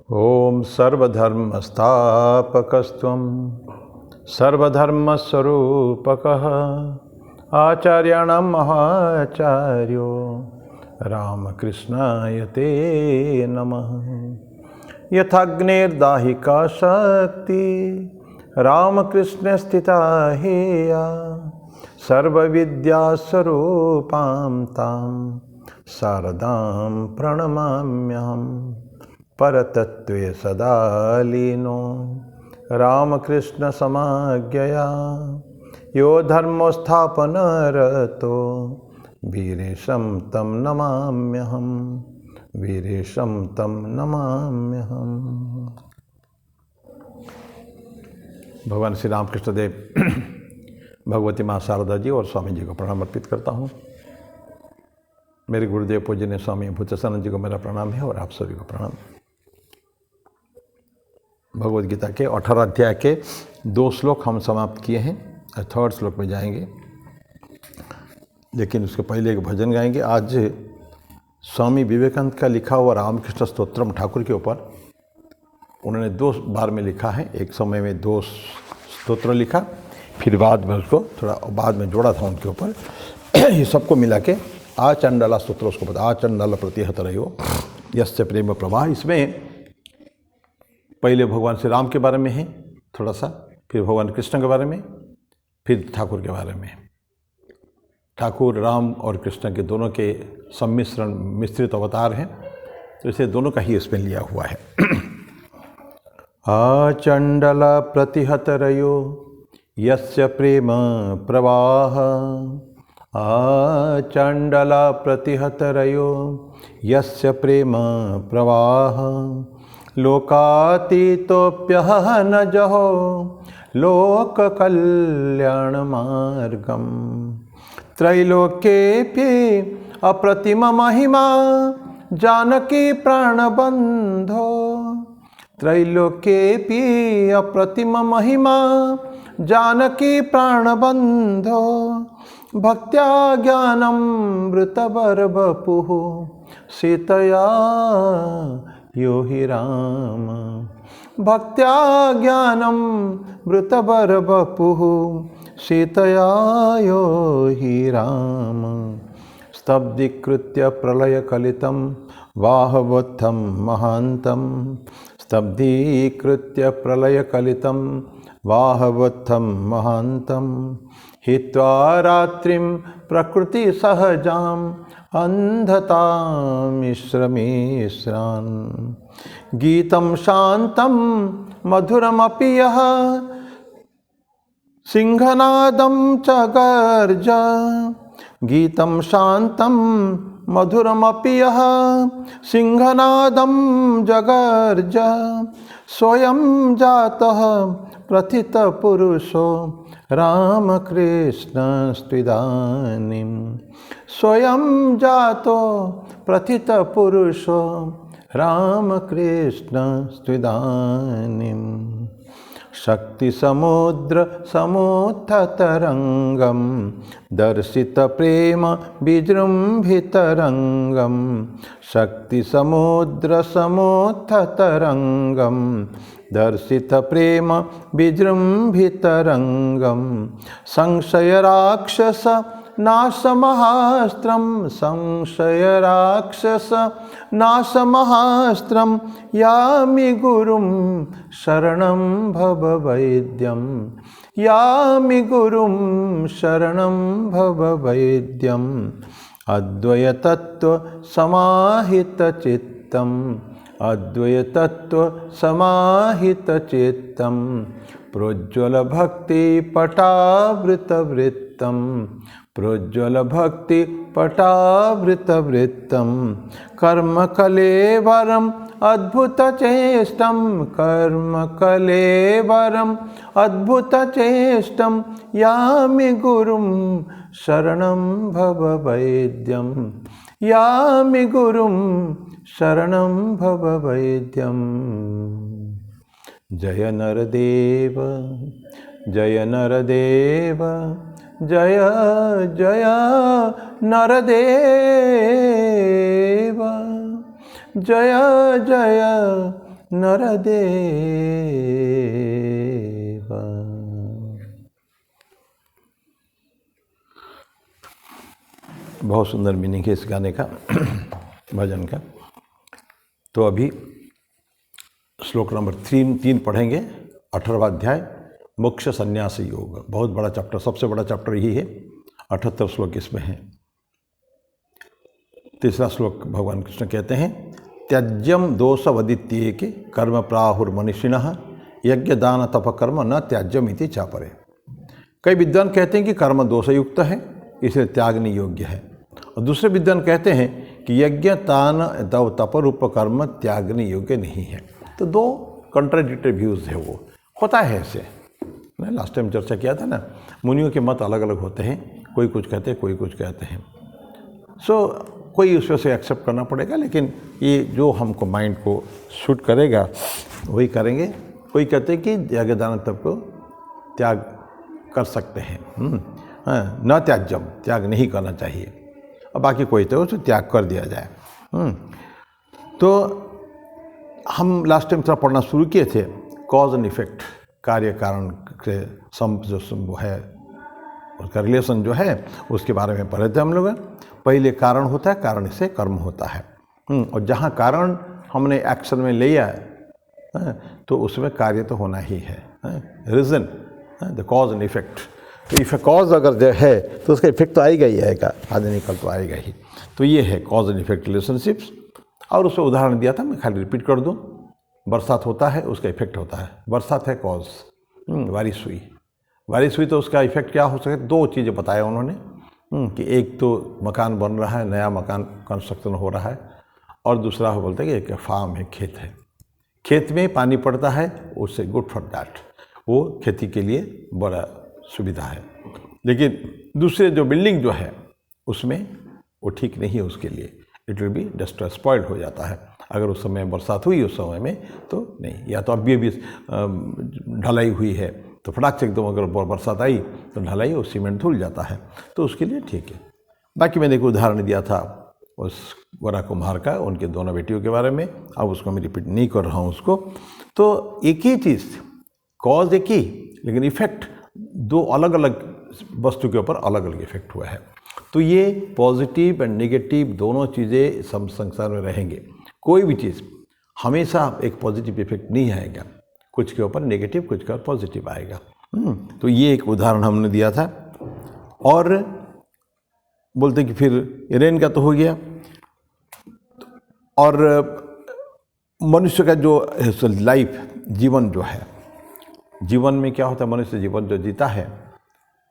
ओम सर्वधर्मस्थापकस्त्वं सर्वधर्मस्वरूपकः आचार्याणां महाचार्यो रामकृष्णाय ते नमः। यथाग्नेर्दाहिका शक्ति रामकृष्ण स्थिता हेया सर्वविद्यास्वरूपां तां शारदां प्रणमाम्यहम्। परतत्त्वे सदा लीनो रामकृष्ण समाज्ञया यो धर्मोत्थापनरतो वीरेशं तं नमाम्यहम्। वीरेशं तं नमाम्यहम्। भगवान श्री रामकृष्ण देव भगवती माँ शारदा जी और स्वामी जी को प्रणाम अर्पित करता हूँ। मेरे गुरुदेव पूजनीय स्वामी भूतसानंद जी को मेरा प्रणाम है और आप सभी को प्रणाम। भगवद गीता के 18 अध्याय के 2 श्लोक हम समाप्त किए हैं, 3rd श्लोक में जाएंगे, लेकिन उसके पहले एक भजन गाएंगे। आज स्वामी विवेकानंद का लिखा हुआ रामकृष्ण स्तोत्रम ठाकुर के ऊपर उन्होंने 2 बार में लिखा है। एक समय में 2 स्तोत्र लिखा, फिर बाद में उसको थोड़ा बाद में जोड़ा था उनके ऊपर। ये सबको मिला के आचंडाला स्तोत्र उसको पता, आचंडाला प्रतिहत रहो यस्य प्रेम प्रवाह। इसमें पहले भगवान श्री राम के बारे में है थोड़ा सा, फिर भगवान कृष्ण के बारे में, फिर ठाकुर के बारे में। ठाकुर राम और कृष्ण के दोनों के सम्मिश्रण मिश्रित अवतार हैं, तो इसे दोनों का ही इसमें लिया हुआ है। आचंडल प्रतिहत रयो यस्य प्रेम प्रवाह। आचंडल प्रतिहत रयो यस्य प्रेम प्रवाह। लोकातीतोऽप्यहनजहो लोककल्याणमार्गं। त्रैलोक्येऽपि अप्रतिममहिमा जानकी प्राणबन्धो। त्रैलोक्येऽपि अप्रतिममहिमा जानकी प्राणबन्धो। भक्त्या ज्ञानमृतवर्वपुः सीतया यो हि राम। भक्त्या ज्ञानं मृतवर्वपुः सीतया यो हि राम। स्तब्धीकृत्य प्रलयकलितं वाहवत्थं महान्तं। स्तब्धीकृत्य प्रलयकलितं वाहवत्थं महान्तं। हित्वा रात्रिं प्रकृतिसहजाम् अन्धतामिश्रमेश्रान्। गीतं शान्तं मधुरमपि यः सिंहनादं च गर्ज। गीतं शान्तं मधुरमपि यः सिंहनादं जगर्ज। स्वयं जातः प्रथितपुरुषो रामकृष्णस्त्विदानीं। स्वयं जातो प्रथितपुरुषो रामकृष्णस्त्विदानीं। शक्तिसमुद्र समुत्थतरङ्गं दर्शितप्रेम विजृम्भितरङ्गं। शक्तिसमुद्र समुत्थतरङ्गं दर्शितप्रेम विजृम्भितरङ्गं। संशयराक्षस नाशमहास्त्रं। संशयराक्षस नाशमहास्त्रं। यामि गुरुं शरणं भव वैद्यं। यामि गुरुं शरणं भव वैद्यम्। अद्वैतत्व समाहितचित्तम्। अद्वैतत्व समाहितचित्तं। प्रोज्ज्वलभक्तिपटावृतवृत्तं। प्रोज्ज्वलभक्तिपटावृतवृत्तं। कर्मकलेवरम् अद्भुतचेष्टं। कर्मकलेवरम् अद्भुतचेष्टं। यामि गुरुं शरणं भव वैद्यं। यामि गुरुं शरणं भव वैद्यम्। जय नरदेव जय नरदेव जय जय नरदेव। जय जय नरदेव। बहुत सुंदर मीनिंग है इस गाने का, भजन का। तो अभी श्लोक नंबर 3 पढ़ेंगे, 18वां अध्याय मोक्ष संन्यास योग। बहुत बड़ा चैप्टर, सबसे बड़ा चैप्टर यही है। 78 श्लोक इसमें हैं। तीसरा श्लोक भगवान कृष्ण कहते हैं, त्याज्यम दोषवदित्ये के कर्म प्राहुर्मनीषिणः यज्ञ दान तप कर्म न त्याज्यम इति चापरे। कई विद्वान कहते हैं कि कर्म दोषयुक्त है, इसलिए त्यागने योग्य है, और दूसरे विद्वान कहते हैं कि यज्ञ दान तप रूप कर्म त्यागने योग्य नहीं है। तो दो कंट्राडिक्टरी व्यूज़ है, वो होता है ऐसे। मैं लास्ट टाइम चर्चा किया था ना, मुनियों के मत अलग अलग होते हैं, कोई कुछ कहते हैं, कोई कुछ कहते हैं। कोई उसमें से एक्सेप्ट करना पड़ेगा, लेकिन ये जो हमको माइंड को शूट करेगा वही करेंगे। कोई कहते हैं कि यज्ञ दान तप को त्याग कर सकते हैं, न त्याज्यम, त्याग नहीं करना चाहिए, और बाकी कोई तो उसे त्याग कर दिया जाए। तो हम लास्ट टाइम थोड़ा पढ़ना शुरू किए थे, कॉज एंड इफेक्ट, कार्य कारण के जो है उसका रिलेशन जो है उसके बारे में पढ़े थे हम लोग। पहले कारण होता है, कारण से कर्म होता है, और जहाँ कारण हमने एक्शन में लिया तो उसमें कार्य तो होना ही है। Reason, the cause and effect. तो इफ कॉज अगर जो है तो उसका इफेक्ट तो आएगा ही आएगा, आगे निकल तो आएगा ही। तो ये है कॉज एंड इफेक्ट रिलेशनशिप्स। और उसमें उदाहरण दिया था, मैं खाली रिपीट कर दूँ। बरसात होता है, उसका इफेक्ट होता है। बरसात है कॉज, बारिश हुई, बारिश हुई तो उसका इफेक्ट क्या हो सके। दो चीज़ें बताया उन्होंने कि एक तो मकान बन रहा है, नया मकान कंस्ट्रक्शन हो रहा है, और दूसरा वो बोलते हैं कि एक फार्म है, खेत है, खेत में पानी पड़ता है, उससे गुड फॉर दैट, वो खेती के लिए बड़ा सुविधा है। लेकिन दूसरे जो बिल्डिंग जो है उसमें वो ठीक नहीं है उसके लिए, it will be destroy, spoiled हो जाता है। अगर उस समय बरसात हुई उस समय में तो नहीं, या तो अभी ढलाई हुई है तो फटाक से एकदम अगर बरसात आई तो ढलाई और सीमेंट धुल जाता है, तो उसके लिए ठीक है। बाकी मैंने एक उदाहरण दिया था उस गोरा कुम्हार का, उनके दोनों बेटियों के बारे में, अब उसको मैं रिपीट नहीं कर रहा हूँ उसको। तो एक ही चीज़, कॉज एक ही, लेकिन इफेक्ट दो अलग अलग वस्तु के ऊपर अलग अलग इफेक्ट हुआ है। तो ये पॉजिटिव एंड नेगेटिव दोनों चीज़ें संसार में रहेंगे। कोई भी चीज़ हमेशा एक पॉजिटिव इफेक्ट नहीं आएगा, कुछ के ऊपर नेगेटिव, कुछ के ऊपर पॉजिटिव आएगा। तो ये एक उदाहरण हमने दिया था। और बोलते कि फिर रेन का तो हो गया, और मनुष्य का जो लाइफ, जीवन जो है, जीवन में क्या होता है, मनुष्य जीवन जो जीता है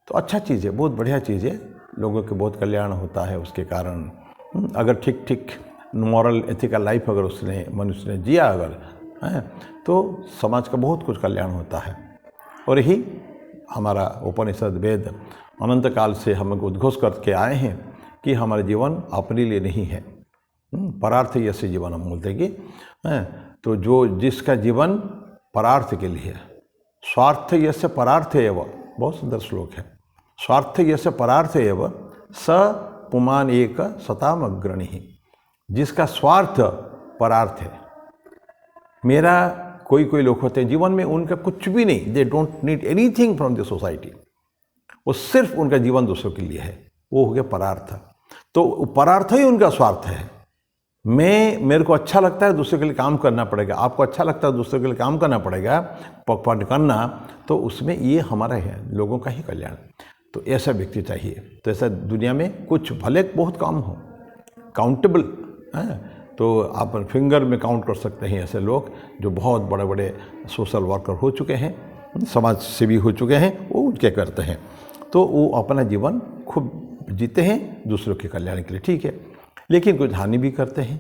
तो अच्छा चीज़ है, बहुत बढ़िया चीज़ है, लोगों के बहुत कल्याण होता है उसके कारण। अगर ठीक ठीक मॉरल एथिकल लाइफ अगर उसने मनुष्य ने जिया अगर तो समाज का बहुत कुछ कल्याण होता है। और यही हमारा उपनिषद वेद अनंत काल से हमको उद्घोष करके आए हैं कि हमारा जीवन अपने लिए नहीं है, परार्थ यस्य जीवन हम बोलते हैं कि तो जो जिसका जीवन परार्थ के लिए है, स्वार्थ यस्य परार्थ एव, बहुत सुंदर श्लोक है, स्वार्थ यस्य परार्थ एव स पुमान एक सताम अग्रणी। जिसका स्वार्थ परार्थ है, मेरा कोई लोग होते हैं जीवन में उनका कुछ भी नहीं, they don't need anything from the society, वो सिर्फ उनका जीवन दूसरों के लिए है, वो हो गया परार्थ। तो परार्थ ही उनका स्वार्थ है। मेरे को अच्छा लगता है दूसरे के लिए काम करना पड़ेगा, आपको अच्छा लगता है दूसरे के लिए काम करना पड़ेगा, पकपट करना, तो उसमें ये हमारा है, लोगों का ही कल्याण। तो ऐसा व्यक्ति चाहिए। तो ऐसा दुनिया में कुछ भले बहुत काम हो, काउंटेबल है, तो आप फिंगर में काउंट कर सकते हैं ऐसे लोग जो बहुत बड़े बड़े सोशल वर्कर हो चुके हैं, समाज सेवी हो चुके हैं, वो उनके करते हैं। तो वो अपना जीवन खूब जीते हैं दूसरों के कल्याण के लिए, ठीक है, लेकिन कुछ हानि भी करते हैं।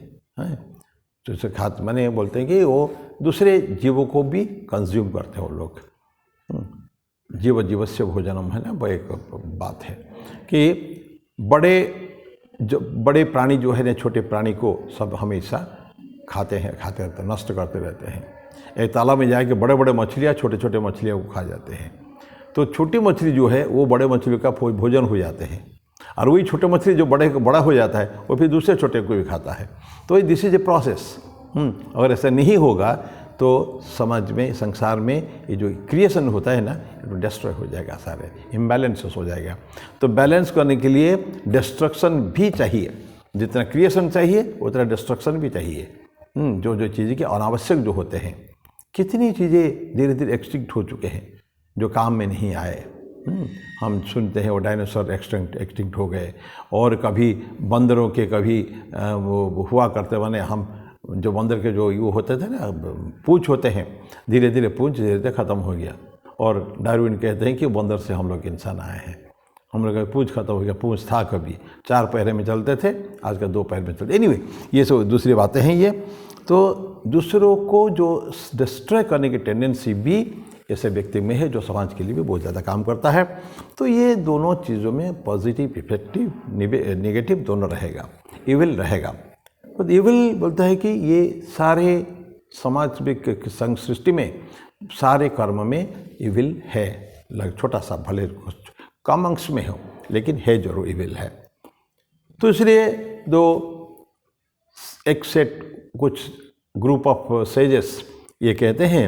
जैसे खात माने बोलते हैं कि वो दूसरे जीवों को भी कंज्यूम करते हैं वो लोग। जीव जीवस्य भोजनम है ना, वो एक बात है कि बड़े प्राणी जो है ना, छोटे प्राणी को सब हमेशा खाते रहते हैं, नष्ट करते रहते हैं। एक तालाब में जाके बड़े बड़े मछलियाँ छोटे छोटे मछलियों को खा जाते हैं, तो छोटी मछली जो है वो बड़े मछलियों का भोजन हो जाते हैं, और वही छोटे मछली जो बड़ा हो जाता है वो फिर दूसरे छोटे को भी खाता है। तो दिस इज ए प्रोसेस। अगर ऐसा नहीं होगा तो समाज में, संसार में ये जो क्रिएशन होता है ना, तो डिस्ट्रॉय हो जाएगा, सारे इम्बैलेंस हो जाएगा। तो बैलेंस करने के लिए डिस्ट्रक्शन भी चाहिए, जितना क्रिएशन चाहिए उतना डिस्ट्रक्शन भी चाहिए। जो जो चीज़ें के अनावश्यक जो होते हैं, कितनी चीज़ें धीरे धीरे एक्सटिंक्ट हो चुके हैं जो काम में नहीं आए। हम सुनते हैं वो डायनासोर एक्सटिंक्ट हो गए, और कभी बंदरों के कभी वो हुआ करते बने, हम जो बंदर के जो वो होते थे ना, पूंछ होते हैं, धीरे धीरे पूंछ धीरे धीरे ख़त्म हो गया। और डार्विन कहते हैं कि बंदर से हम लोग इंसान आए हैं। हम लोग का पूंछ खत्म हो गया, पूंछ था कभी 4 पैर में चलते थे, आज का 2 पैर में चलते। एनीवे, ये सब दूसरी बातें हैं। ये तो दूसरों को जो डिस्ट्रॉय करने की टेंडेंसी भी ऐसे व्यक्ति में है, जो समाज के लिए भी बहुत ज़्यादा काम करता है। तो ये दोनों चीज़ों में पॉजिटिव, इफेक्टिव, नेगेटिव दोनों रहेगा, इविल रहेगा। तो इविल बोलता है कि ये सारे समाज में, सृष्टि में सारे कर्म में इविल है, छोटा सा भले कम अंश में हो, लेकिन है जरूर इविल है। तो इसलिए एक सेट, कुछ ग्रुप ऑफ सेजेस ये कहते हैं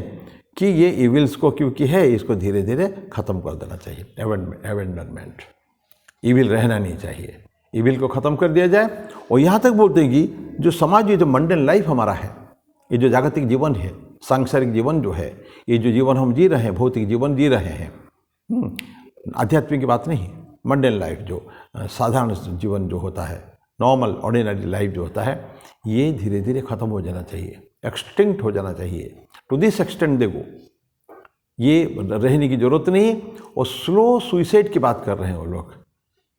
कि ये इविल्स को क्योंकि है, इसको धीरे धीरे ख़त्म कर देना चाहिए, एवेंडमेंट। इविल रहना नहीं चाहिए, इविल को ख़त्म कर दिया जाए। और यहाँ तक बोलते हैं कि जो समाज, ये जो मंडन लाइफ हमारा है, ये जो जागतिक जीवन है, सांसारिक जीवन जो है, ये जो जीवन हम जी रहे हैं, भौतिक जीवन जी रहे हैं, आध्यात्मिक की बात नहीं, मंडन लाइफ जो साधारण जीवन जो होता है, नॉर्मल ऑर्डिनरी लाइफ जो होता है, ये धीरे धीरे ख़त्म हो जाना चाहिए, एक्सटिंक्ट हो जाना चाहिए। टू दिस एक्सटेंट देखो, ये रहने की ज़रूरत नहीं। और स्लो सुइसाइड की बात कर रहे हैं वो लोग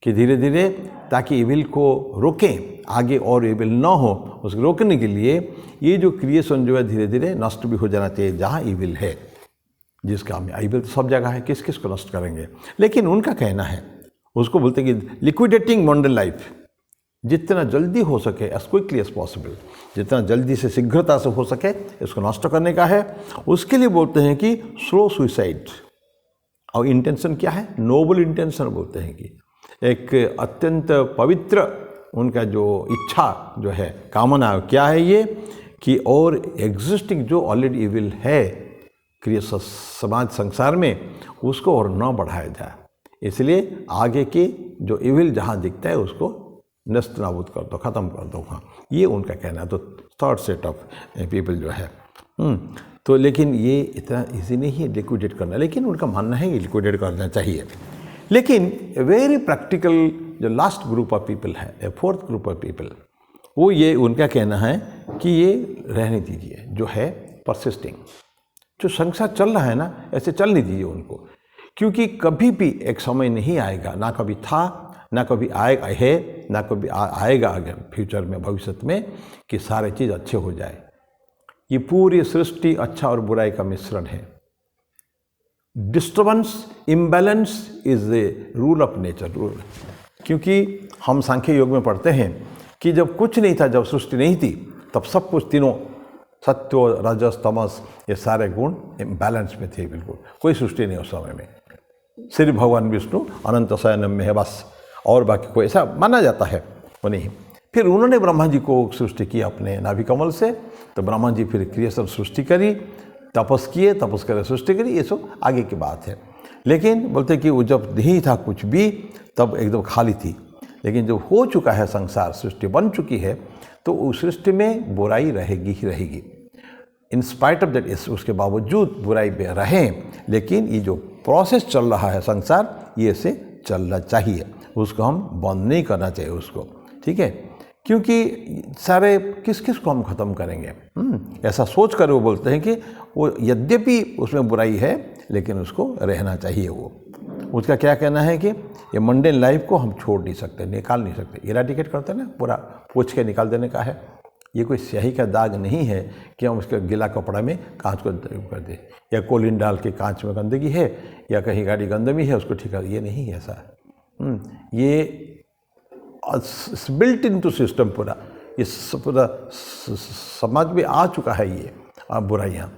कि धीरे धीरे, ताकि इविल को रोकें, आगे और इविल ना हो, उसको रोकने के लिए ये जो क्रिएशन जो है धीरे धीरे नष्ट भी हो जाना चाहिए। जहाँ इविल है, जिसका हम, इविल तो सब जगह है, किस किस को नष्ट करेंगे। लेकिन उनका कहना है, उसको बोलते हैं कि लिक्विडेटिंग मंडल लाइफ, जितना जल्दी हो सके, एज क्विकली एज पॉसिबल, जितना जल्दी से, शीघ्रता से हो सके इसको नष्ट करने का है। उसके लिए बोलते हैं कि स्लो सुइसाइड। और इंटेंशन क्या है? नोबल इंटेंशन बोलते हैं कि एक अत्यंत पवित्र उनका जो इच्छा जो है, कामना क्या है ये, कि और एग्जिस्टिंग जो ऑलरेडी इविल है क्रिएशन समाज संसार में, उसको और न बढ़ाया जाए। इसलिए आगे के जो इविल जहाँ दिखता है उसको नष्ट नाबूद कर दो, ख़त्म कर दो। हाँ, ये उनका कहना है। तो थर्ड सेट ऑफ पीपल जो है, तो लेकिन ये इतना इजी नहीं है लिक्विडेट करना, लेकिन उनका मानना है कि लिक्विडेट करना चाहिए। लेकिन वेरी प्रैक्टिकल जो लास्ट ग्रुप ऑफ पीपल है, ए फोर्थ ग्रुप ऑफ पीपल, वो ये उनका कहना है कि ये रहने दीजिए, जो है परसिस्टिंग, जो संसार चल रहा है ना, ऐसे चलने दीजिए उनको, क्योंकि कभी भी एक समय नहीं आएगा, ना कभी था, ना कभी आएगा है, ना कभी आएगा आगे फ्यूचर में, भविष्य में, कि सारे चीज़ अच्छे हो जाए। ये पूरी सृष्टि अच्छा और बुराई का मिश्रण है। Disturbance, imbalance is the rule of nature, rule. क्योंकि हम सांख्य योग में पढ़ते हैं कि जब कुछ नहीं था, जब सृष्टि नहीं थी, तब सब कुछ, तीनों सत्व, रजस, तमस, ये सारे गुण इम्बैलेंस में थे, बिल्कुल कोई सृष्टि नहीं उस समय में। सिर्फ भगवान विष्णु अनंत शयनम में है बस, और बाकी कोई, ऐसा माना जाता है वो नहीं। फिर उन्होंने ब्रह्मा जी को सृष्टि की अपने नाभि कमल से, तो ब्रह्मा जी फिर क्रिएशन सृष्टि करी, तपस किए, तपस कर सृष्टि करी, ये सब आगे की बात है। लेकिन बोलते कि वो जब नहीं था कुछ भी, तब एकदम खाली थी। लेकिन जब हो चुका है संसार, सृष्टि बन चुकी है, तो उस सृष्टि में बुराई रहेगी ही रहेगी। इन स्पाइट ऑफ दैट, उसके बावजूद बुराई में रहें, लेकिन ये जो प्रोसेस चल रहा है संसार, ये से चलना चाहिए, उसको हम बंद नहीं करना चाहिए उसको, ठीक है। क्योंकि सारे किस किस को हम ख़त्म करेंगे, ऐसा सोच कर वो बोलते हैं कि वो यद्यपि उसमें बुराई है, लेकिन उसको रहना चाहिए। वो उसका क्या कहना है कि ये मंडेन लाइफ को हम छोड़ नहीं सकते, निकाल नहीं सकते। इराडिकेट करते हैं ना, पूरा पोंछ के निकाल देने का है। ये कोई स्याही का दाग नहीं है कि हम उसके गीला कपड़ा में कांच को कर दे, या कोलिन डाल के कांच में गंदगी है, या कहीं गाड़ी गंदगी है उसको ठीक कर, ये नहीं है ऐसा। ये बिल्ट इन टू सिस्टम पूरा, ये पूरा समाज में आ चुका है ये बुराइयाँ।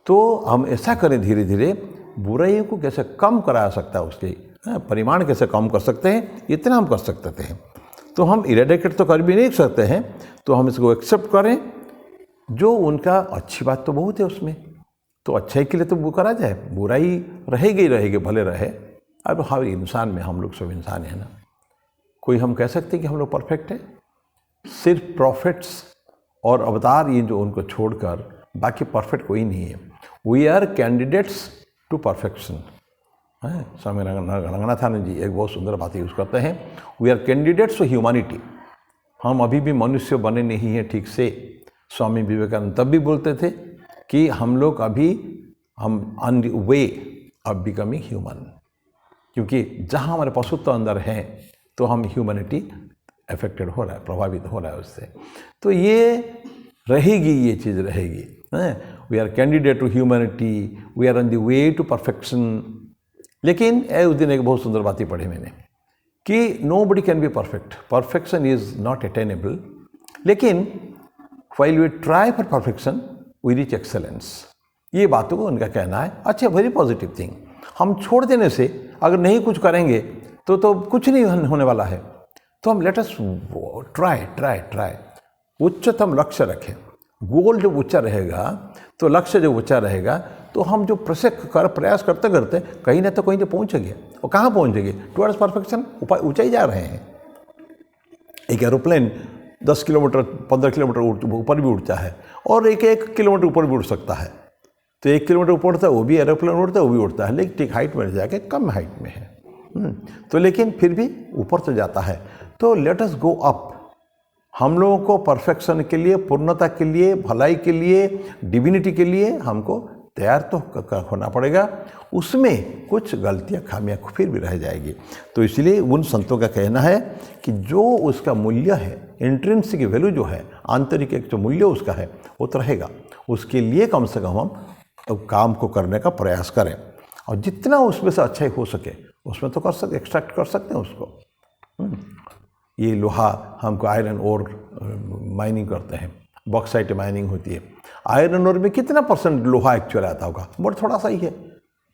तो हम ऐसा करें धीरे धीरे, बुराइयों को कैसे कम करा सकता है, उसके परिमाण कैसे कम कर सकते हैं, इतना हम कर सकते हैं। तो हम इरेडिकेट तो कर भी नहीं सकते हैं, तो हम इसको एक्सेप्ट करें। जो उनका अच्छी बात तो बहुत है उसमें, तो अच्छाई के लिए तो वो करा जाए, बुराई रहेगी ही रहेगी, भले रहे। अब हर इंसान में, हम लोग सब इंसान हैं ना, कोई हम कह सकते हैं कि हम लोग परफेक्ट है? सिर्फ प्रॉफिट्स और अवतार ये जो उनको छोड़कर बाकी परफेक्ट कोई नहीं है। We are candidates to perfection. Swami Ranganathananda ji एक बहुत सुंदर बात यूज़ करते हैं, we are candidates to humanity. हम अभी भी मनुष्य बने नहीं हैं ठीक से। स्वामी विवेकानंद तब भी बोलते थे कि हम लोग अभी हम on the way of becoming human, क्योंकि जहाँ हमारे पशुत्व अंदर हैं तो हम ह्यूमैनिटी अफेक्टेड हो रहा है, प्रभावित हो रहा है उससे। तो ये रहेगी, ये चीज़ रहेगी। We are candidate to humanity, we are on the way to perfection. लेकिन उस दिन एक बहुत सुंदर बात ही पढ़ी मैंने कि nobody can be perfect, perfection is not attainable, लेकिन while we try for perfection we reach excellence। ये बातों को उनका कहना है। अच्छा, वेरी पॉजिटिव थिंग। हम छोड़ देने से अगर नहीं कुछ करेंगे तो कुछ नहीं होने वाला है। तो हम लेट अस ट्राई उच्चतम लक्ष्य रखें। गोल जब ऊंचा रहेगा तो लक्ष्य जब ऊंचा रहेगा तो हम जो प्रयास करते करते कहीं ना तो कहीं तो पहुँचेंगे। और कहाँ पहुँचेंगे? टुवर्ड्स परफेक्शन, ऊंचा ही जा रहे हैं। एक एरोप्लेन 10 किलोमीटर 15 किलोमीटर ऊपर भी उड़ता है और एक किलोमीटर ऊपर भी उड़ सकता है। तो 1 किलोमीटर ऊपर उड़ता है वो भी एरोप्लेन उड़ता है, वो भी उड़ता है, लेकिन ठीक हाइट में जाके कम हाइट में है। तो लेकिन फिर भी ऊपर तो जाता है। तो लेट अस गो अप। हम लोगों को परफेक्शन के लिए, पूर्णता के लिए, भलाई के लिए, डिविनिटी के लिए हमको तैयार तो होना पड़ेगा। उसमें कुछ गलतियाँ, खामियाँ फिर भी रह जाएगी। तो इसलिए उन संतों का कहना है कि जो उसका मूल्य है, इंट्रिंसिक वैल्यू जो है, आंतरिक एक जो मूल्य उसका है वो तो रहेगा। उसके लिए कम से कम हम काम को करने का प्रयास करें और जितना उसमें से अच्छा ही हो सके उसमें तो कर सकते, एक्सट्रैक्ट कर सकते हैं उसको। ये लोहा हमको आयरन ओर माइनिंग करते हैं, बॉक्साइट माइनिंग होती है। आयरन ओर में कितना % लोहा एक्चुअल आता होगा? बहुत थोड़ा सा ही है,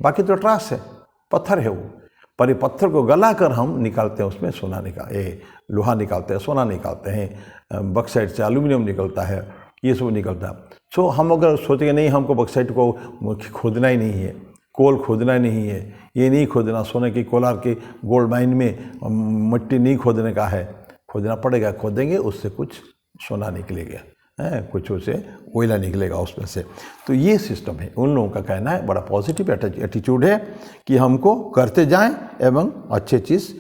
बाकी तो ट्रास है, पत्थर है वो। पर ये पत्थर को गला कर हम निकालते हैं, उसमें सोना लोहा निकालते हैं, सोना निकालते हैं, बॉक्साइट से एल्यूमिनियम निकलता है, ये सब निकलता है। सो हम अगर सोचेंगे नहीं हमको बॉक्साइट को खोदना ही नहीं है, कोल खोदना नहीं है, ये नहीं खोदना, सोने की कोलार की गोल्ड माइन में मिट्टी नहीं खोदने का है, खोदना पड़ेगा, खोदेंगे उससे कुछ सोना निकलेगा, कुछ उसे कोयला निकलेगा उसमें से। तो ये सिस्टम है। उन लोगों का कहना है, बड़ा पॉजिटिव एटीट्यूड है कि हमको करते जाएं एवं अच्छे चीज़,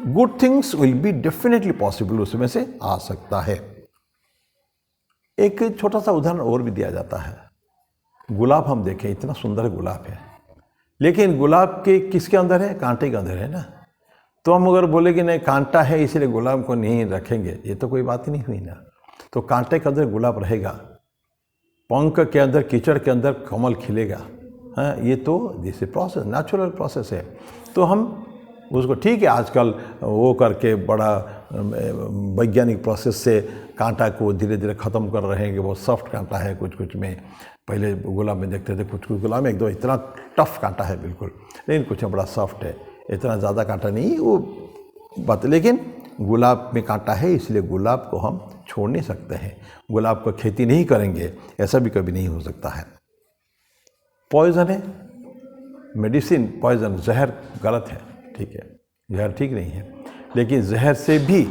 good things will be definitely possible, उसमें से आ सकता है। एक छोटा सा उदाहरण और भी दिया जाता है। गुलाब हम देखें, इतना सुंदर गुलाब है, लेकिन गुलाब के किसके अंदर है? कांटे के अंदर है ना। तो हम अगर बोले कि नहीं कांटा है इसलिए गुलाब को नहीं रखेंगे, ये तो कोई बात ही नहीं हुई ना। तो कांटे के अंदर गुलाब रहेगा, पंख के अंदर, कीचड़ के अंदर कमल खिलेगा। ये तो दिस प्रोसेस, नेचुरल प्रोसेस है। तो हम उसको ठीक है आजकल वो करके बड़ा वैज्ञानिक प्रोसेस से कांटा को धीरे धीरे ख़त्म कर रहे हैं कि वो सॉफ्ट कांटा है कुछ में। पहले गुलाब में देखते थे कुछ गुलाब में एकदम इतना टफ कांटा है बिल्कुल, लेकिन कुछ बड़ा सॉफ्ट है, इतना ज़्यादा कांटा नहीं वो बात। लेकिन गुलाब में कांटा है इसलिए गुलाब को हम छोड़ नहीं सकते हैं, गुलाब को खेती नहीं करेंगे ऐसा भी कभी नहीं हो सकता है। पॉइजन है, मेडिसिन पॉइजन, जहर गलत है, ठीक है, जहर ठीक नहीं है, लेकिन जहर से भी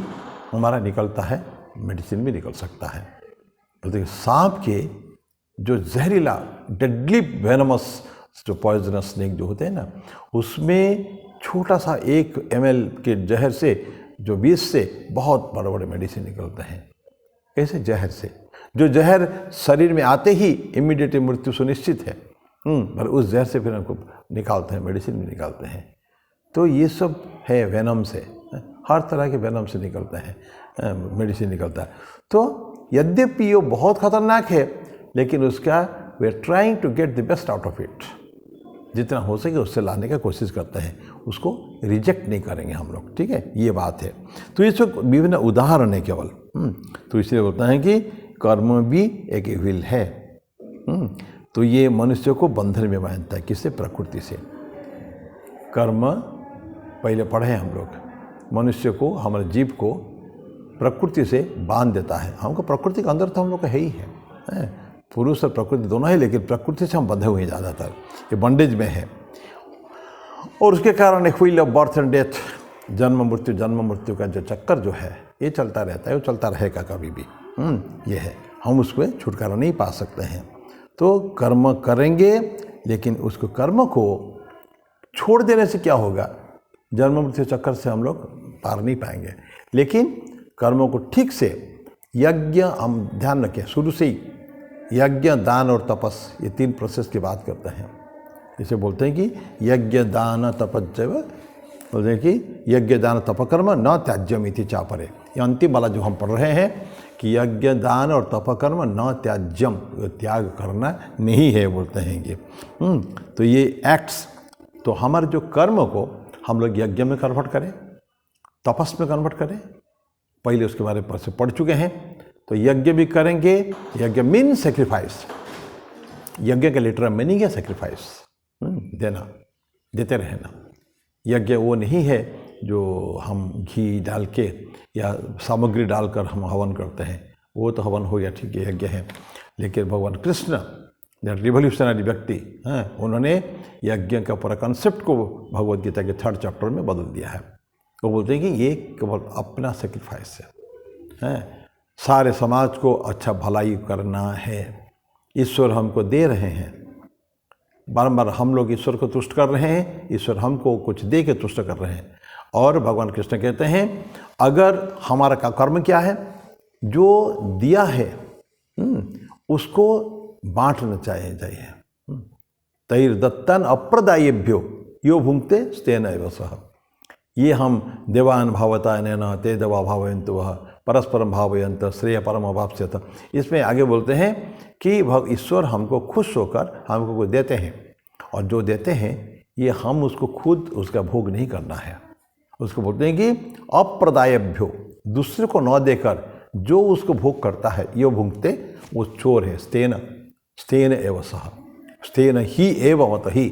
हमारा निकलता है, मेडिसिन भी निकल सकता है। तो देखिए सांप के जो जहरीला डेडली वेनमस जो पॉइजनस स्नेक जो होते हैं ना, उसमें छोटा सा 1 ml के जहर से जो विष से बहुत बड़े बड़े मेडिसिन निकलते हैं। ऐसे जहर से, जो जहर शरीर में आते ही इमीडिएट मृत्यु सुनिश्चित है, पर उस जहर से फिर हमको निकालते हैं, मेडिसिन भी निकालते हैं। तो ये सब है वेनम से, हर तरह के वेनम से निकलता है, मेडिसिन निकलता है। तो यद्यपि ये बहुत खतरनाक है, लेकिन उसका we are trying to get the best out of it. जितना हो सके उससे लाने का कोशिश करते हैं, उसको रिजेक्ट नहीं करेंगे हम लोग, ठीक है, ये बात है। तो ये सब विभिन्न उदाहरण है केवल। तो इसलिए बोलता है कि कर्म भी एक विल है। तो ये मनुष्य को बंधन में बांधता है, किससे? प्रकृति से। कर्म पहले पढ़े हम लोग, मनुष्य को, हमारे जीव को प्रकृति से बांध देता है। हमको प्रकृति के अंदर तो हम लोग का है ही है, पुरुष और प्रकृति दोनों है, लेकिन प्रकृति से हम बंधे हुए हैं ज़्यादातर, ये बंडेज में है। और उसके कारण एक wheel of birth and death, जन्म मृत्यु का जो चक्कर जो है ये चलता रहता है, वो चलता रहेगा कभी भी। ये है, हम उसको छुटकारा नहीं पा सकते हैं। तो कर्म करेंगे, लेकिन उसको कर्म को छोड़ देने से क्या होगा, जन्म मृत्यु चक्कर से हम लोग पार नहीं पाएंगे। लेकिन कर्मों को ठीक से, यज्ञ हम ध्यान रखें, शुरू से ही यज्ञ, दान और तपस, ये 3 प्रोसेस की बात करते हैं। इसे बोलते हैं कि यज्ञ दान तपस्व, बोलते हैं कि यज्ञ दान तपकर्म न त्याज्यम इति चापरे। ये अंतिम वाला जो हम पढ़ रहे हैं कि यज्ञ दान और तपकर्म न त्याज्यम, त्याग करना नहीं है, बोलते हैं ये। तो ये एक्ट्स, तो हमारे जो कर्म को हम लोग यज्ञ में कन्वर्ट करें, तपस में कन्वर्ट करें, पहले उसके बारे में से पढ़ चुके हैं। तो यज्ञ भी करेंगे, यज्ञ मीन सेक्रीफाइस, यज्ञ का लिटरल मीनिंग है सेक्रीफाइस, देना, देते रहना। यज्ञ वो नहीं है जो हम घी डाल के या सामग्री डालकर हम हवन करते हैं, वो तो हवन हो गया, ठीक है, यज्ञ है। लेकिन भगवान कृष्ण, रिवोल्यूशनरी व्यक्ति हैं, उन्होंने यज्ञ का पूरा कंसेप्ट को भगवद गीता के 3rd चैप्टर में बदल दिया है। वो बोलते हैं कि ये केवल अपना सेक्रीफाइस है, सारे समाज को अच्छा भलाई करना है। ईश्वर हमको दे रहे हैं, बार हम लोग ईश्वर को तुष्ट कर रहे हैं, ईश्वर हमको कुछ दे के तुष्ट कर रहे हैं। और भगवान कृष्ण कहते हैं अगर हमारा कर्म क्या है, जो दिया है उसको बांटना चाहिए। तैर दत्तन अप्रदायेभ्यो यो भुंक्ते स्तेन एव सह। ये हम देवान भावता नैना ते देवा भावयन्तु वह परस्परम भावयंत श्रेय परम अभाप्स्यत। इसमें आगे बोलते हैं कि ईश्वर हमको खुश होकर हमको कुछ देते हैं, और जो देते हैं ये हम उसको खुद उसका भोग नहीं करना है। उसको बोलते हैं कि अप्रदायभ्यो, दूसरे को न देकर जो उसको भोग करता है, यो भुंक्ते, वो चोर है। स्तेन एव सह, स्तेन ही एव मत ही,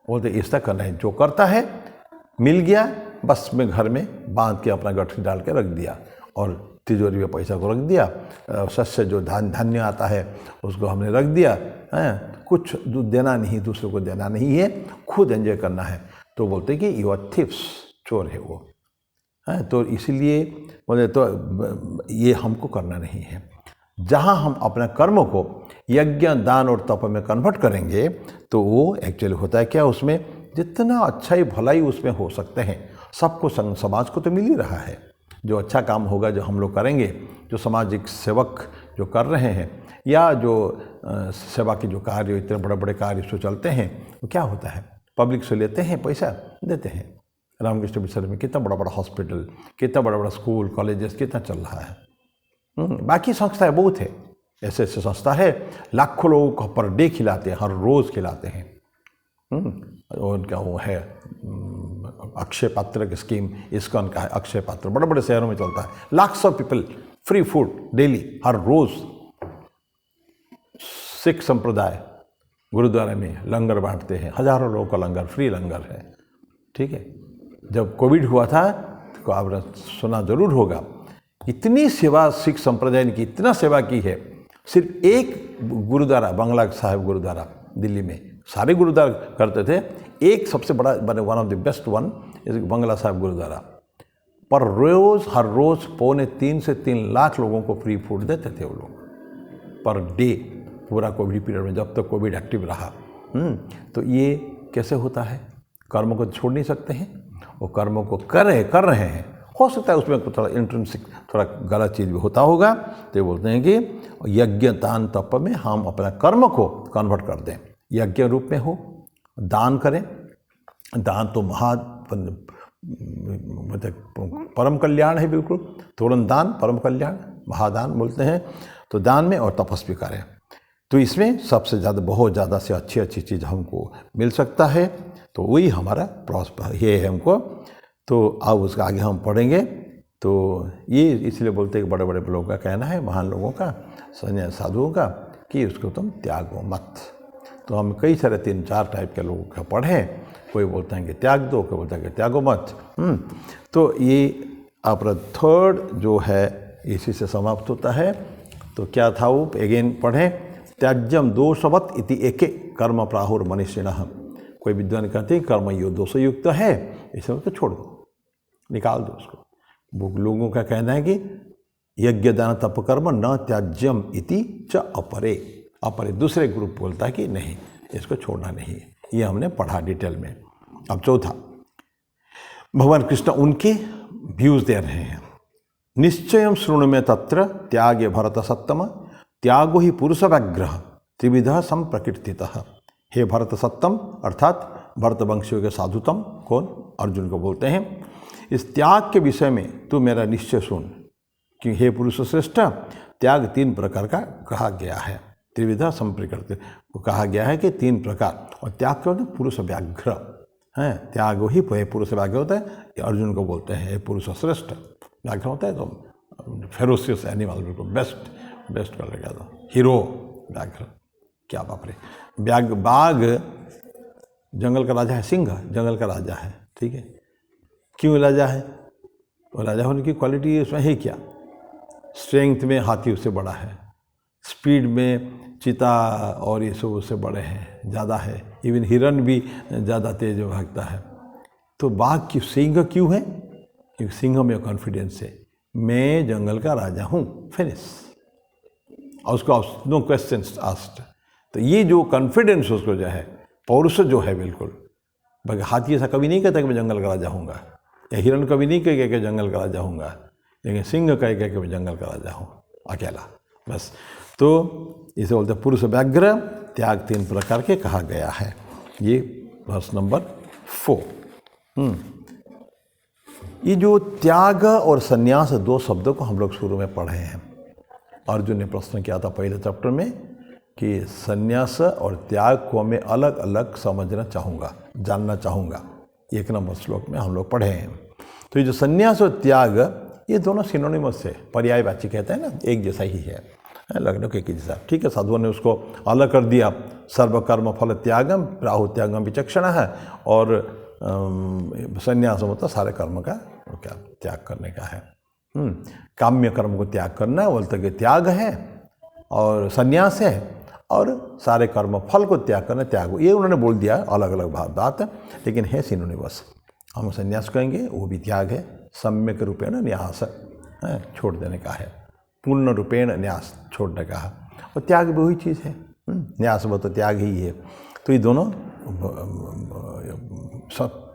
बोलते ऐसा करना है। जो करता है मिल गया, बस में घर में बांध के अपना गठरी डाल के रख दिया, और तिजोरी में पैसा को रख दिया, शस्य जो धान्य आता है उसको हमने रख दिया है, कुछ देना नहीं, दूसरों को देना नहीं है, खुद एंजॉय करना है। तो बोलते हैं कि यू आर थिप्स, चोर है वो है। तो इसीलिए बोले तो ये हमको करना नहीं है। जहाँ हम अपने कर्म को यज्ञ दान और तप में कन्वर्ट करेंगे तो वो एक्चुअली होता है क्या, उसमें जितना अच्छाई भलाई उसमें हो सकते हैं, सबको समाज को तो मिल ही रहा है। जो अच्छा काम होगा जो हम लोग करेंगे, जो सामाजिक सेवक जो कर रहे हैं, या जो सेवा के जो कार्य, इतने बड़े बड़े कार्य जो चलते हैं, वो क्या होता है, पब्लिक से लेते हैं, पैसा देते हैं। रामकृष्ण मिशन में कितना बड़ा बड़ा हॉस्पिटल, कितना बड़ा बड़ा स्कूल कॉलेजेस कितना चल रहा है। बाकी संस्थाएं बहुत है, ऐसे ऐसे संस्था है, लाखों लोगों को पर डे खिलाते हैं, हर रोज़ खिलाते हैं। और उनका वो है अक्षय पात्र की स्कीम, ISKCON का है अक्षय पात्र, बड़े बड़े शहरों में चलता है। Lakhs of people free food daily, हर रोज़। सिख संप्रदाय गुरुद्वारा में लंगर बांटते हैं, हजारों लोगों का लंगर, फ्री लंगर है, ठीक है। जब कोविड हुआ था तो आपने सुना जरूर होगा, इतनी सेवा सिख संप्रदाय की इतना सेवा की है। सिर्फ एक गुरुद्वारा, बंगला साहिब गुरुद्वारा दिल्ली में, सारे गुरुद्वारा करते थे, एक सबसे बड़ा, one of the best one इस बंगला साहिब गुरुद्वारा, पर रोज़ हर रोज़ 2.25 से 3 लाख लोगों को फ्री फूड देते थे वो लोग पर डे, पूरा कोविड पीरियड में, जब तक कोविड एक्टिव रहा। तो ये कैसे होता है, कर्म को छोड़ नहीं सकते हैं, वो कर्मों को कर रहे हैं। हो सकता है उसमें थोड़ा इंट्रिंसिक, थोड़ा गलत चीज़ भी होता होगा, तो ये बोलते हैं कि यज्ञ दान तप में हम अपना कर्म को कन्वर्ट कर दें, यज्ञ रूप में हो, दान करें। दान तो मतलब परम कल्याण है, बिल्कुल तुरंत दान परम कल्याण, महादान बोलते हैं। तो दान में और तपस्वी करें, तो इसमें सबसे ज़्यादा, बहुत ज़्यादा से अच्छी चीज़ हमको मिल सकता है। तो वही हमारा प्रॉस्पर ये है हमको। तो अब उसका आगे हम पढ़ेंगे। तो ये इसलिए बोलते हैं कि बड़े बड़े लोगों का कहना है, महान लोगों का, साधुओं का, कि उसको तुम त्यागो मत। तो हम कई सारे 3-4 टाइप के लोगों का पढ़ें। कोई बोलते हैं कि त्याग दो, कोई बोलता है कि त्यागो मत। तो ये अपना 3rd जो है इसी से समाप्त होता है। तो क्या था वो, अगेन पढ़ें। त्याज्यम दोषवत इति एके कर्म प्राहुर मनीषिणः। कोई विद्वान कहते हैं कर्म यो दोषयुक्त है, इसे उसको छोड़ दो, निकाल दो उसको। वो लोगों का कहना है कि यज्ञ दान तप कर्म न त्याज्यम इति च अपरे। अपरे दूसरे ग्रुप बोलता है कि नहीं, इसको छोड़ना नहीं है। ये हमने पढ़ा डिटेल में। अब चौथा, भगवान कृष्ण उनके व्यूज दे रहे हैं। निश्चयम शृणु में तत्र त्यागे भरत सत्तम त्यागो ही पुरुष व्याघ्र त्रिविध संप्रकीर्तितः। हे भरत सत्तम अर्थात भरत वंशियों के साधुतम, कौन? अर्जुन को बोलते हैं। इस त्याग के विषय में तू मेरा निश्चय सुन कि हे पुरुष श्रेष्ठ, त्याग 3 प्रकार का कहा गया है। त्रिविधा संप्रकृति को कहा गया है कि 3 प्रकार। और त्याग क्या होता है? पुरुष व्याघ्र है। त्याग ही पुरुष व्याघ्र होता है। ये अर्जुन को बोलते हैं हे पुरुष श्रेष्ठ। व्याघ्र होता है तो फेरोसियस एनिमल, बिल्कुल बेस्ट कर लगा था, हीरो व्याघ्र। क्या बाप रे, बाघ जंगल का राजा है, सिंह जंगल का राजा है, ठीक है। क्यों राजा है? तो राजा होने की क्वालिटी उसमें है क्या? स्ट्रेंथ में हाथी उससे बड़ा है, स्पीड में चीता और ये सब उससे बड़े हैं, ज़्यादा है। इवन हिरन भी ज़्यादा तेज भागता है। तो बाघ की सिंह क्यों है? क्योंकि सिंह में कॉन्फिडेंस है, मैं जंगल का राजा हूँ, फिनिश। और उसको नो क्वेश्चंस आस्क्ड। तो ये जो कॉन्फिडेंस उसको जो है, पौरुष जो है बिल्कुल। बाकी हाथी ऐसा कभी नहीं कहता कि मैं जंगल का राजा हूँगा, या हिरन कभी नहीं कहेगा कि जंगल का राजा हूँगा, लेकिन सिंह कहेगा कि मैं जंगल का राजा हूँ अकेला, बस। तो इसे बोलते पुरुष व्याघ्र। त्याग 3 प्रकार के कहा गया है। ये वर्ष नंबर 4। ये जो त्याग और संन्यास 2 शब्दों को हम लोग शुरू में पढ़े हैं। अर्जुन ने प्रश्न किया था पहले चैप्टर में कि संन्यास और त्याग को मैं अलग अलग समझना चाहूँगा, जानना चाहूँगा। 1 नंबर श्लोक में हम लोग पढ़े हैं। तो ये जो संन्यास और त्याग, ये दोनों सिनोनिमस है, पर्यायवाची कहते हैं ना, एक जैसा ही है, लगने को एक ही जैसा। ठीक है, साधुओं ने उसको अलग कर दिया। सर्वकर्म फल त्यागम प्राहु त्यागम विचक्षण है, और संन्यास मतलब सारे कर्म का क्या त्याग करने का है। काम्य कर्म को त्याग करना बोलते कि त्याग है, और संन्यास है, और सारे कर्म फल को त्याग करना त्याग। ये उन्होंने बोल दिया अलग अलग बात, लेकिन है सिनोनिमस। हम संन्यास कहेंगे वो भी त्याग है, सम्यक रूपेण न्यास है, छोड़ देने का है, पूर्ण रूपेण न्यास छोड़ने का है। और त्याग भी वही चीज़ है, न्यास वो तो त्याग ही है। तो ये दोनों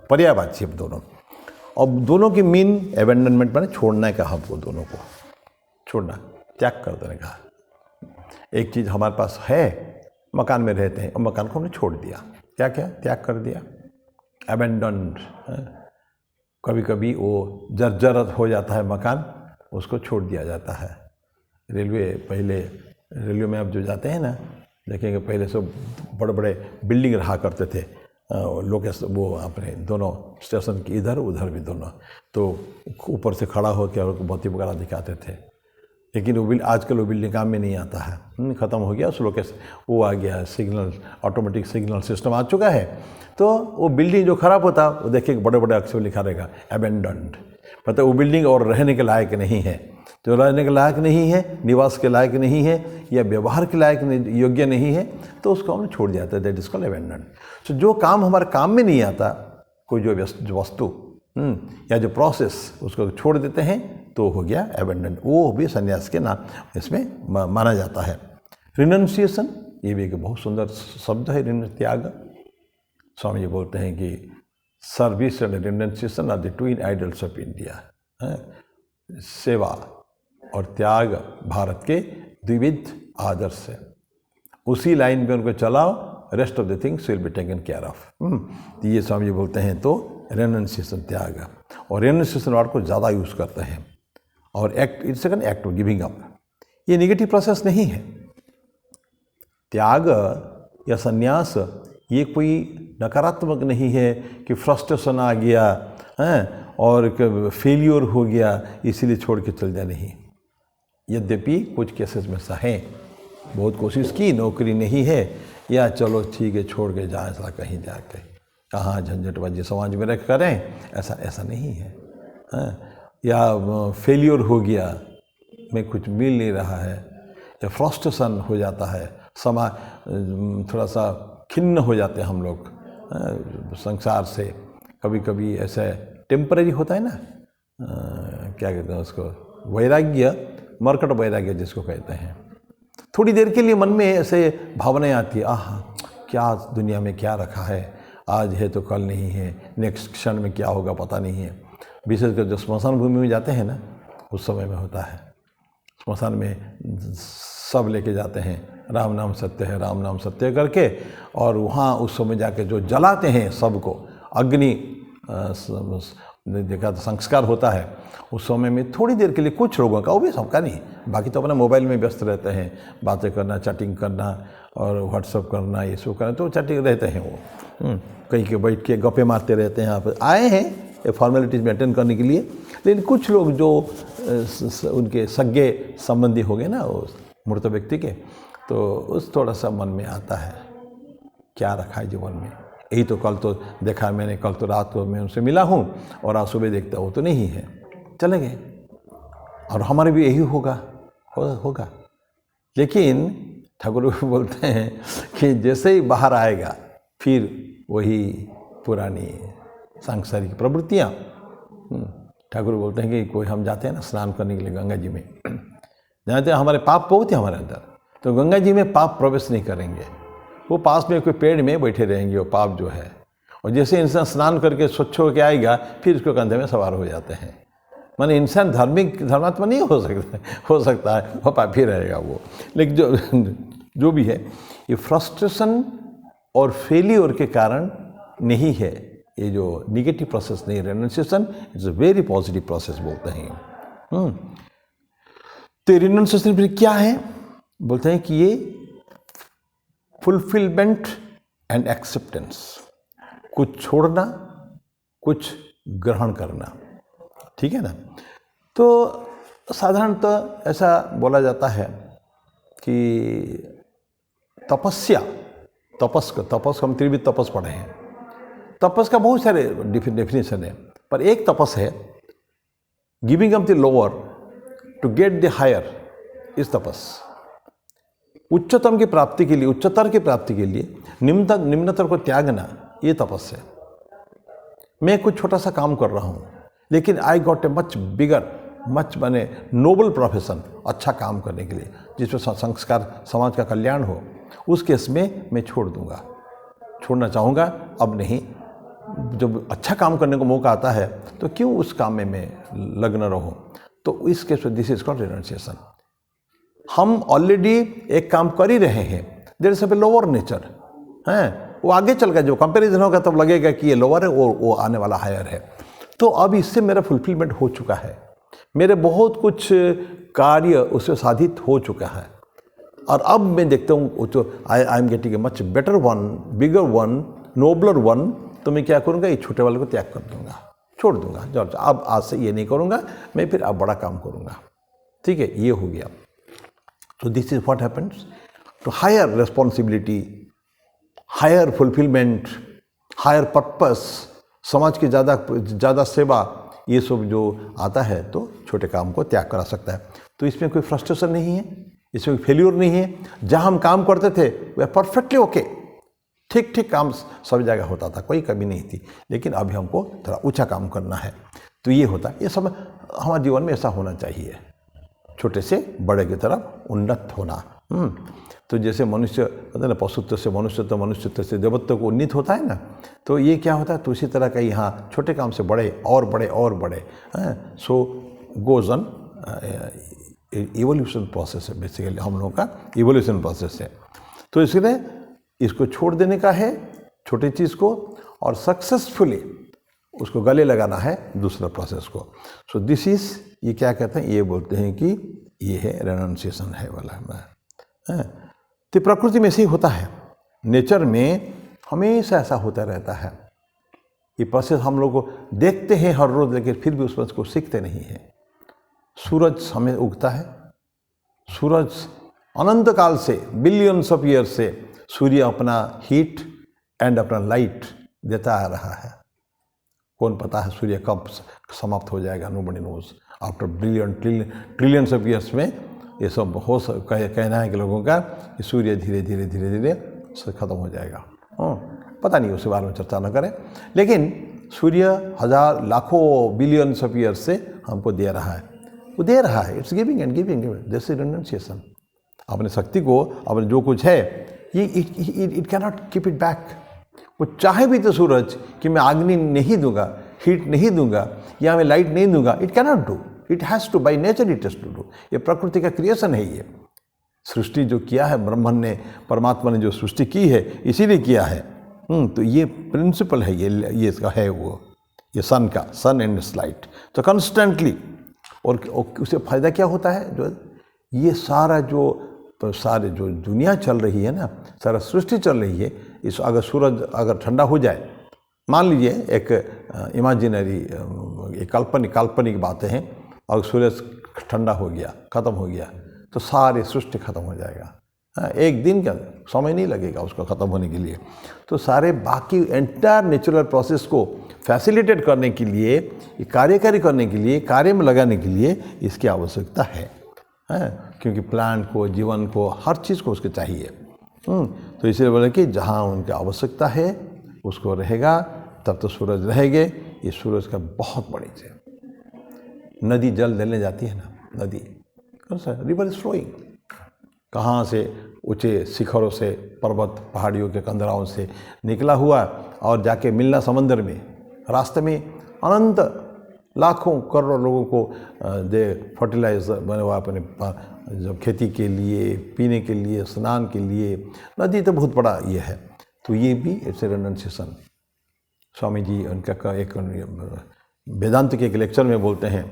पर्यायवाची है दोनों। और दोनों की मीन एबेंडनमेंट माने छोड़ना का, हमको दोनों को छोड़ना, त्याग कर देने का। एक चीज़ हमारे पास है, मकान में रहते हैं और मकान को हमने छोड़ दिया, क्या क्या त्याग कर दिया, एबेंडन्ड। कभी कभी वो जर्जरत हो जाता है मकान, उसको छोड़ दिया जाता है। रेलवे में आप जो जाते हैं ना, देखेंगे पहले सब बड़े बड़े बिल्डिंग रहा करते थे, लोकेशन वो अपने दोनों स्टेशन की इधर उधर भी दोनों, तो ऊपर से खड़ा होकर और बत्ती वगैरह दिखाते थे। लेकिन वो आजकल वो बिल्डिंग काम में नहीं आता है, ख़त्म हो गया। उस लोकेशन वो आ गया, सिग्नल ऑटोमेटिक सिग्नल सिस्टम आ चुका है। तो वो बिल्डिंग जो ख़राब होता, वो देखिए बड़े बड़े अक्षर लिखा रहेगा एबेंडन्ड, मतलब वो बिल्डिंग और रहने के लायक नहीं है। जो रहने के लायक नहीं है, निवास के लायक नहीं है, या व्यवहार के लायक योग्य नहीं है, तो उसको हमने छोड़ दिया था, दैट इज कॉल्ड एबेंडन्ड। तो जो काम हमारे काम में नहीं आता, कोई जो वस्तु या जो प्रोसेस, उसको छोड़ देते हैं, तो हो गया एबेंडन। वो भी संन्यास के नाम इसमें माना जाता है। रिनंसिएशन, ये भी एक बहुत सुंदर शब्द है, त्याग। स्वामी जी बोलते हैं कि service and renunciation are the twin ideals of India. सेवा और त्याग भारत के द्विविध आदर्श है। उसी लाइन पे उनको चलाओ, rest of the things will be taken care of. तो ये स्वामी जी बोलते हैं। तो रेनंसिएशन त्याग, और रेनंसिएशन वर्ड को ज़्यादा यूज़ करते हैं। और act, it's an act of giving up. ये नेगेटिव प्रोसेस नहीं है। त्याग या संन्यास ये कोई नकारात्मक नहीं है कि फ्रस्ट्रेशन आ गया है और फेलियर हो गया इसीलिए छोड़ के चल जाए, नहीं। यद्यपि कुछ केसेस में ऐसा है, बहुत कोशिश की, नौकरी नहीं है, या चलो ठीक है छोड़ के जाए, ऐसा कहीं जाके कहाँ झंझटबाजी समाज में रख करें, ऐसा नहीं है। या फेलियर हो गया, में कुछ मिल नहीं रहा है, या फ्रस्ट्रेशन हो जाता है, थोड़ा सा खिन्न हो जाते हैं हम लोग संसार से। कभी कभी ऐसे टेम्पररी होता है ना, क्या कहते हैं उसको, वैराग्य, मरकट वैराग्य जिसको कहते हैं। थोड़ी देर के लिए मन में ऐसे भावनाएं आती है, आह क्या दुनिया में क्या रखा है, आज है तो कल नहीं है, नेक्स्ट क्षण में क्या होगा पता नहीं है। विशेषकर जो स्मशान भूमि में जाते हैं ना, उस समय में होता है। स्मशान में सब लेके जाते हैं, राम नाम सत्य है, राम नाम सत्य करके, और वहाँ उस समय जाके जो जलाते हैं सबको, अग्नि देखा तो संस्कार होता है उस समय में। थोड़ी देर के लिए कुछ लोगों का, वो भी सबका नहीं, बाकी तो अपना मोबाइल में व्यस्त रहते हैं, बातें करना, चैटिंग करना और व्हाट्सअप करना, ये सब करना, तो चैटिंग रहते हैं वो, कहीं के बैठ के गप्पे मारते रहते हैं। यहाँ पर आए हैं ये फॉर्मेलिटीज़ में अटेंड करने के लिए, लेकिन कुछ लोग जो उनके सगे संबंधी हो गए ना उस मृत व्यक्ति के, तो उस थोड़ा सा मन में आता है क्या रखा है जीवन में। यही तो कल तो देखा मैंने, कल तो रात को मैं उनसे मिला हूँ और आज सुबह देखता हूँ तो नहीं है, चले गए। और हमारे भी यही होगा। लेकिन ठाकुर बोलते हैं कि जैसे ही बाहर आएगा फिर वही पुरानी सांसारिक प्रवृत्तियाँ। ठाकुर बोलते हैं कि कोई हम जाते हैं ना स्नान करने के लिए गंगा जी में, जानते हैं हमारे पाप बहुत है हमारे अंदर, तो गंगा जी में पाप प्रवेश नहीं करेंगे, वो पास में कोई पेड़ में बैठे रहेंगे वो पाप जो है। और जैसे इंसान स्नान करके स्वच्छ होकर आएगा फिर उसको कंधे में सवार हो जाते हैं। माने इंसान धर्मात्मा नहीं हो सकता है, वो पापी रहेगा वो। लेकिन जो भी है, ये फ्रस्ट्रेशन और फेलियर के कारण नहीं है, ये जो निगेटिव प्रोसेस नहीं, renunciation is a very positive process बोलते हैं। तो रेनुंसिएशन फिर क्या है, बोलते हैं कि ये फुलफिलमेंट एंड एक्सेप्टेंस, कुछ छोड़ना, कुछ ग्रहण करना, ठीक है ना। तो साधारणतः ऐसा बोला जाता है कि तपस्या, तपस हम त्रिविध तपस पढ़े हैं, तपस का बहुत सारे डेफिनेशन है, पर एक तपस है giving up the lower to get the higher, इस तपस उच्चतम की प्राप्ति के लिए, उच्चतर की प्राप्ति के लिए निम्नतर को त्यागना, ये तपस है। मैं कुछ छोटा सा काम कर रहा हूँ लेकिन I got a much bigger, much माने नोबल प्रोफेशन, अच्छा काम करने के लिए जिसमें संस्कार समाज का कल्याण हो, उस केस में मैं छोड़ना चाहूँगा, अब नहीं। जब अच्छा काम करने को मौका आता है तो क्यों उस काम में मैं लग्न रहूँ, तो इस केस में दिस इज कॉल्ड रेनुंसिएशन। हम ऑलरेडी एक काम कर ही रहे हैं, there is a lower nature है, वो आगे चल कर जो कंपैरिजन होगा तब लगेगा कि ये लोअर है और वो आने वाला हायर है। तो अब इससे मेरा फुलफिलमेंट हो चुका है, मेरे बहुत कुछ कार्य उससे साधित हो चुका है, और अब मैं देखता हूँ तो I am getting a much better one, bigger one, नोबलर one, तो मैं क्या करूँगा, ये छोटे वाले को त्याग कर दूँगा, छोड़ दूँगा, जॉर्ज अब आज से ये नहीं करूँगा, मैं फिर अब बड़ा काम करूँगा, ठीक है, ये हो गया। तो this is what happens to higher responsibility, higher fulfilment, higher purpose, समाज की ज़्यादा सेवा, ये सब जो आता है तो छोटे काम को त्याग करा सकता है। तो इसमें कोई फ्रस्ट्रेशन नहीं है, इसमें कोई फेल्यूर नहीं है। जहाँ हम काम करते थे वह परफेक्टली ओके, ठीक काम सब जगह होता था, कोई कमी नहीं थी, लेकिन अभी हमको थोड़ा ऊंचा काम करना है, तो ये होता है। ये सब हमारे जीवन में ऐसा होना चाहिए, छोटे से बड़े की तरफ उन्नत होना। तो जैसे मनुष्य कहते हैं ना, पशुत्व से मनुष्यत्व, मनुष्यत्व से देवत्व को उन्नीत होता है ना, तो ये क्या होता है, तो इसी तरह का यहाँ छोटे काम से बड़े और बड़े और बड़े, सो गोज ऑन इवोल्यूशन प्रोसेस है, बेसिकली हम लोगों का इवोल्यूशन प्रोसेस है। तो इसलिए इसको छोड़ देने का है छोटी चीज़ को, और सक्सेसफुली उसको गले लगाना है दूसरा प्रोसेस को। सो दिस इज, ये क्या कहते हैं, ये बोलते हैं कि ये है रेनुंसिएशन है वाला। तो प्रकृति में ऐसे ही होता है, नेचर में हमेशा ऐसा होता रहता है। ये प्रोसेस हम लोग को देखते हैं हर रोज, लेकिन फिर भी उस प्रोसेस को सीखते नहीं है। सूरज हमें उगता है, सूरज अनंत काल से, बिलियंस ऑफ ईयर से सूर्य अपना हीट एंड अपना लाइट देता आ रहा है। कौन पता है सूर्य कब समाप्त हो जाएगा, nobody knows. After billion trillions of years में ये सब कहना है कि लोगों का कि सूर्य धीरे धीरे धीरे धीरे ख़त्म हो जाएगा। पता नहीं, उसके बारे में चर्चा न करें, लेकिन सूर्य हज़ार लाखों बिलियंस ऑफ ईयर्स से हमको दे रहा है, वो दे रहा है। It's giving and giving, this is renunciation. अपने शक्ति को, अपने जो कुछ है, ये it can not keep it back. वो चाहे भी तो सूरज कि मैं अग्नि नहीं दूंगा, हीट नहीं दूंगा, या मैं लाइट नहीं दूंगा, it can not do, it has to, by nature it has to do. ये प्रकृति का क्रिएशन है। ये सृष्टि जो किया है ब्रह्मन ने, परमात्मा ने जो सृष्टि की है, इसीलिए किया है। तो ये प्रिंसिपल है, ये इसका है वो, ये सन का, सन एंड लाइट। तो कंस्टेंटली, और उससे फ़ायदा क्या होता है, जो ये सारा जो दुनिया चल रही है ना, सारा सृष्टि चल रही है, इस अगर सूरज अगर ठंडा हो जाए, मान लीजिए एक इमेजिनरी, एक काल्पनिक बातें हैं, और सूरज ठंडा हो गया, ख़त्म हो गया, तो सारी सृष्टि खत्म हो जाएगा। एक दिन का समय नहीं लगेगा उसको ख़त्म होने के लिए। तो सारे बाकी एंटायर नेचुरल प्रोसेस को फैसिलिटेट करने के लिए, कार्यकारी करने के लिए, कार्य में लगाने के लिए इसकी आवश्यकता है, क्योंकि प्लांट को, जीवन को, हर चीज़ को उसके चाहिए। तो इसलिए बोले कि जहाँ उनकी आवश्यकता है उसको रहेगा, तब तो सूरज रहेंगे। ये सूरज का बहुत बड़ी चीज़। नदी जल देने जाती है ना, नदी कौन सा, रिवर इज फ्लोइंग, कहाँ से, ऊंचे शिखरों से, पर्वत पहाड़ियों के कंदराओं से निकला हुआ, और जाके मिलना समंदर में, रास्ते में अनंत लाखों करोड़ों लोगों को दे फर्टिलाइजर बने हुआ, अपने जब खेती के लिए, पीने के लिए, स्नान के लिए। नदी तो बहुत बड़ा ये है। तो ये भी it's a renunciation. Swami ji उनका एक वेदांत के एक लेक्चर में बोलते हैं,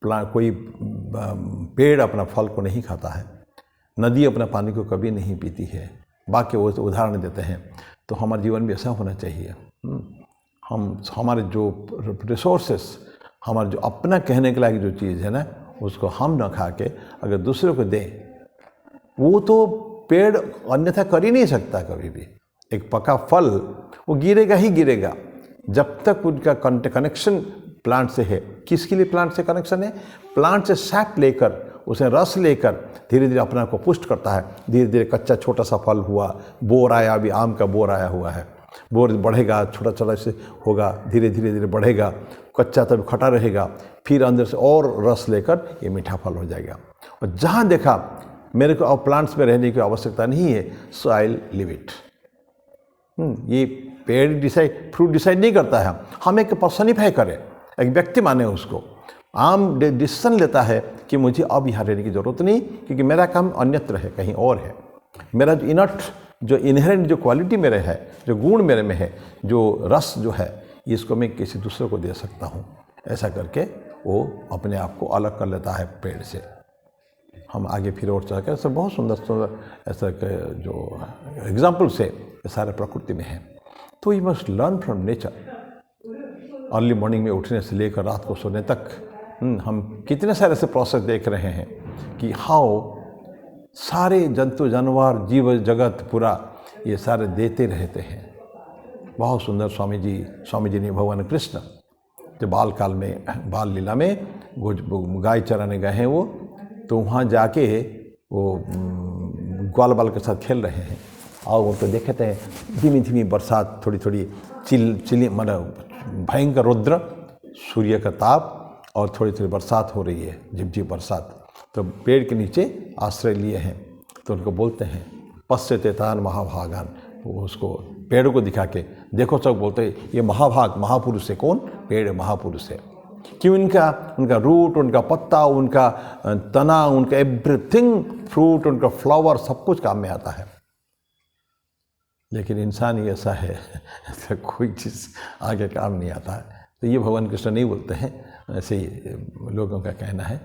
कोई पेड़ अपना फल को नहीं खाता है, नदी अपना पानी को कभी नहीं पीती है। बाकी वो उदाहरण देते हैं। तो हमारे जीवन में ऐसा होना चाहिए। हमारे जो रिसोर्सेस, हमारे जो अपना कहने के लायक जो चीज़ है ना, उसको हम न खा के अगर दूसरे को दें, वो तो पेड़ अन्यथा कर ही नहीं सकता कभी भी। एक पका फल वो गिरेगा ही गिरेगा जब तक उनका कनेक्शन प्लांट से है। किसके लिए प्लांट से कनेक्शन है? प्लांट से सैप लेकर, उसे रस लेकर धीरे धीरे अपना को पुष्ट करता है। धीरे धीरे कच्चा छोटा सा फल हुआ, बोर आया, अभी आम का बोर आया हुआ है, बोर बढ़ेगा, छोटा छोटा से होगा, धीरे धीरे बढ़ेगा, कच्चा तब खटा रहेगा, फिर अंदर से और रस लेकर ये मीठा फल हो जाएगा। और जहाँ देखा मेरे को अब प्लांट्स में रहने की आवश्यकता नहीं है, सो आई विल लिव इट। ये पेड़ फ्रूट डिसाइड नहीं करता है, हम एक पर्सनिफाई करें, एक व्यक्ति माने उसको। आम डिसीजन लेता है कि मुझे अब यहाँ रहने की ज़रूरत नहीं, क्योंकि मेरा काम अन्यत्र है, कहीं और है। मेरा जो इनट, जो इनहेरेंट जो क्वालिटी मेरे है, जो गुण मेरे में है, जो रस जो है, इसको मैं किसी दूसरे को दे सकता हूँ। ऐसा करके वो अपने आप को अलग कर लेता है पेड़ से। हम आगे फिर और चल कर, ऐसा बहुत सुंदर सुंदर ऐसा जो एग्जाम्पल से सारे प्रकृति में है। तो you must learn from nature. Early morning में उठने से लेकर रात को सोने तक हम कितने सारे ऐसे प्रोसेस देख रहे हैं कि हाउ सारे जंतु जानवर जीव जगत पूरा ये सारे देते रहते हैं। बहुत सुंदर स्वामी जी ने भगवान कृष्ण जो बाल काल में, बाल लीला में गाय चराने गए हैं वो, तो वहाँ जाके वो ग्वाल बाल के साथ खेल रहे हैं, और उनको देखते हैं धीमी धीमी बरसात, थोड़ी थोड़ी चिली मतलब भयंकर रुद्र सूर्य का ताप, और थोड़ी थोड़ी बरसात हो रही है, झिपझिप बरसात। तो पेड़ के नीचे आश्रय लिए हैं, तो उनको बोलते हैं पश्यते तान महाभागान। वो उसको पेड़ को दिखा के देखो, सब बोलते हैं ये महाभाग महापुरुष है। कौन? पेड़ महापुरुष है। क्यों? उनका रूट, उनका पत्ता, उनका तना, उनका एवरीथिंग, फ्रूट, उनका फ्लावर, सब कुछ काम में आता है। लेकिन इंसान ही ऐसा है, ऐसा कोई चीज़ आगे काम नहीं आता है। तो ये भगवान कृष्ण नहीं बोलते हैं, ऐसे ही लोगों का कहना है।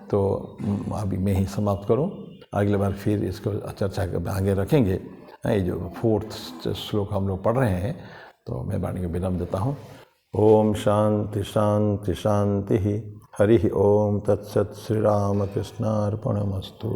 तो अभी मैं ही समाप्त करूं, अगले बार फिर इसको चर्चा आगे रखेंगे। ये जो 4th श्लोक हम लोग पढ़ रहे हैं, तो मैं वाणी को विराम देता हूँ। ओम शांति शांति शांति। हरि ओम तत्सत। श्री राम कृष्णार्पणमस्तु।